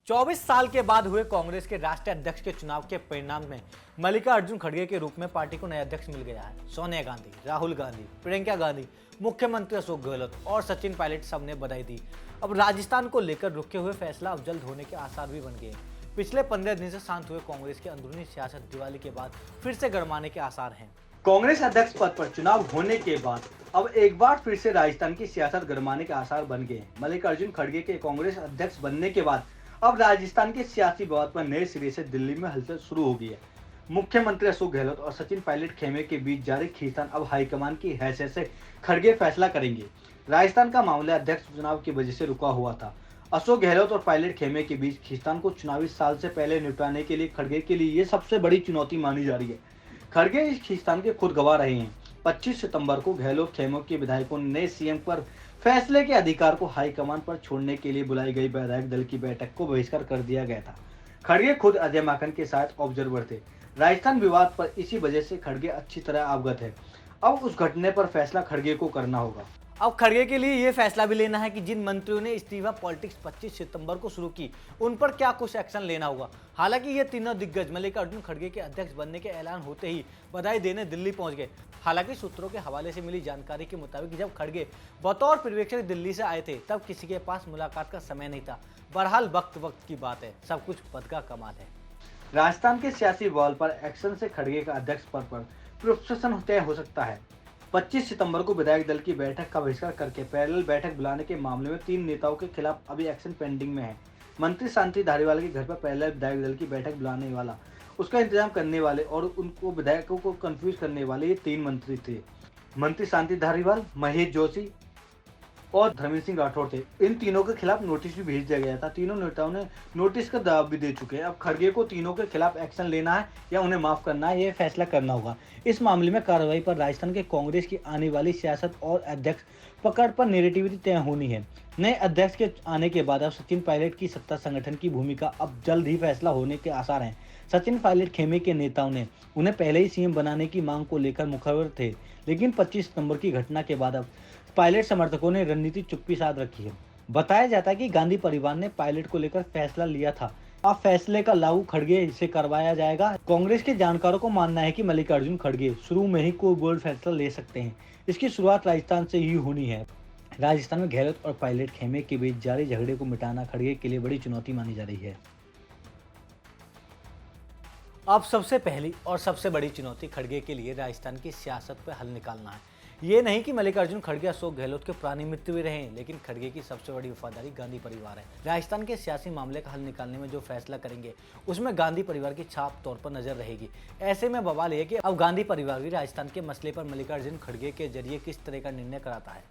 24 साल के बाद हुए कांग्रेस के राष्ट्रीय अध्यक्ष के चुनाव के परिणाम में मल्लिकार्जुन खड़गे के रूप में पार्टी को नया अध्यक्ष मिल गया है। सोनिया गांधी, राहुल गांधी, प्रियंका गांधी, मुख्यमंत्री अशोक गहलोत और सचिन पायलट सबने बधाई दी। अब राजस्थान को लेकर रुके हुए फैसला अब जल्द होने के आसार भी बन गए। पिछले 15 दिन से शांत हुए कांग्रेस की अंदरूनी सियासत दिवाली के बाद फिर से गरमाने के आसार हैं। कांग्रेस अध्यक्ष पद पर चुनाव होने के बाद अब एक बार फिर से राजस्थान की सियासत गरमाने के आसार बन गए हैं। मल्लिकार्जुन खड़गे के कांग्रेस अध्यक्ष बनने के बाद अब राजस्थान के सियासी विवाद पर नए सिरे से दिल्ली में हलचल शुरू हो गई है। मुख्यमंत्री अशोक गहलोत और सचिन पायलट खेमे के बीच जारी खींचतान अब हाईकमान की हैसियत से खड़गे फैसला करेंगे। राजस्थान का मामला अध्यक्ष चुनाव की वजह से रुका हुआ था। अशोक गहलोत और पायलट खेमे के बीच खींचतान को चुनावी साल से पहले निपटाने के लिए खड़गे के लिए ये सबसे बड़ी चुनौती मानी जा रही है। खड़गे इस खींचतान के खुद गवाह रहे हैं। 25 सितंबर को गहलोत खेमे के विधायकों ने नए सीएम पर फैसले के अधिकार को हाईकमान पर छोड़ने के लिए बुलाई गई विधायक दल की बैठक को बहिष्कार कर दिया गया था। खड़गे खुद अजय माकन के साथ ऑब्जर्वर थे। राजस्थान विवाद पर इसी वजह से खड़गे अच्छी तरह अवगत है। अब उस घटने पर फैसला खड़गे को करना होगा। अब खड़गे के लिए ये फैसला भी लेना है कि जिन मंत्रियों ने इस्तीफा पॉलिटिक्स 25 सितंबर को शुरू की उन पर क्या कुछ एक्शन लेना होगा। हालांकि ये तीनों दिग्गज मल्लिकार्जुन खड़गे के अध्यक्ष बनने के ऐलान होते ही बधाई देने दिल्ली पहुंच गए। हालांकि सूत्रों के हवाले से मिली जानकारी के मुताबिक जब खड़गे बतौर पर्यवेक्षक दिल्ली से आए थे तब किसी के पास मुलाकात का समय नहीं था। बहरहाल वक्त की बात है, सब कुछ पद का कमाल है। राजस्थान के सियासी बॉल पर एक्शन से खड़गे का अध्यक्ष पद पर प्रोफेशन तय हो सकता है। 25 सितंबर को विधायक दल की बैठक का बहिष्कार करके पैरेलल बैठक बुलाने के मामले में 3 नेताओं के खिलाफ अभी एक्शन पेंडिंग में है। मंत्री शांति धारीवाल के घर पर पैरेलल विधायक दल की बैठक बुलाने वाला, उसका इंतजाम करने वाले और उनको विधायकों को कंफ्यूज करने वाले ये 3 मंत्री थे। मंत्री शांति धारीवाल, महेश जोशी और धर्मेंद्र सिंह राठौर थे। इन तीनों के खिलाफ नोटिस भी भेज दिया गया था। तीनों नेताओं ने नोटिस का जवाब भी दे चुके हैं। अब खड़गे को तीनों के खिलाफ एक्शन लेना है या उन्हें माफ करना है, ये फैसला करना होगा। इस मामले में कार्रवाई पर राजस्थान के कांग्रेस की आने वाली सियासत और अध्यक्ष पकड़ पर नेगेटिविटी तय होनी है। नए अध्यक्ष के आने के बाद अब सचिन पायलट की सत्ता संगठन की भूमिका अब जल्द ही फैसला होने के आसार हैं। सचिन पायलट खेमे के नेताओं ने उन्हें पहले ही सीएम बनाने की मांग को लेकर मुखर थे, लेकिन 25 सितंबर की घटना के बाद अब पायलट समर्थकों ने रणनीति चुप्पी साध रखी है। बताया जाता है कि गांधी परिवार ने पायलट को लेकर फैसला लिया था। अब फैसले का लागू खड़गे से करवाया जाएगा। कांग्रेस के जानकारों को मानना है कि मल्लिकार्जुन खड़गे शुरू में ही कोई बोल्ड फैसला ले सकते हैं। इसकी शुरुआत राजस्थान से ही होनी है। राजस्थान में गहलोत और पायलट खेमे के बीच जारी झगड़े को मिटाना खड़गे के लिए बड़ी चुनौती मानी जा रही है। अब सबसे पहली और सबसे बड़ी चुनौती खड़गे के लिए राजस्थान की सियासत पर हल निकालना है। ये नहीं कि मल्लिकार्जुन खड़गे अशोक गहलोत के पुराने मित्र भी रहे, लेकिन खड़गे की सबसे बड़ी वफादारी गांधी परिवार है। राजस्थान के सियासी मामले का हल निकालने में जो फैसला करेंगे उसमें गांधी परिवार की छाप तौर पर नजर रहेगी। ऐसे में बवाल है कि अब गांधी परिवार भी राजस्थान के मसले पर मल्लिकार्जुन खड़गे के जरिए किस तरह का निर्णय कराता है।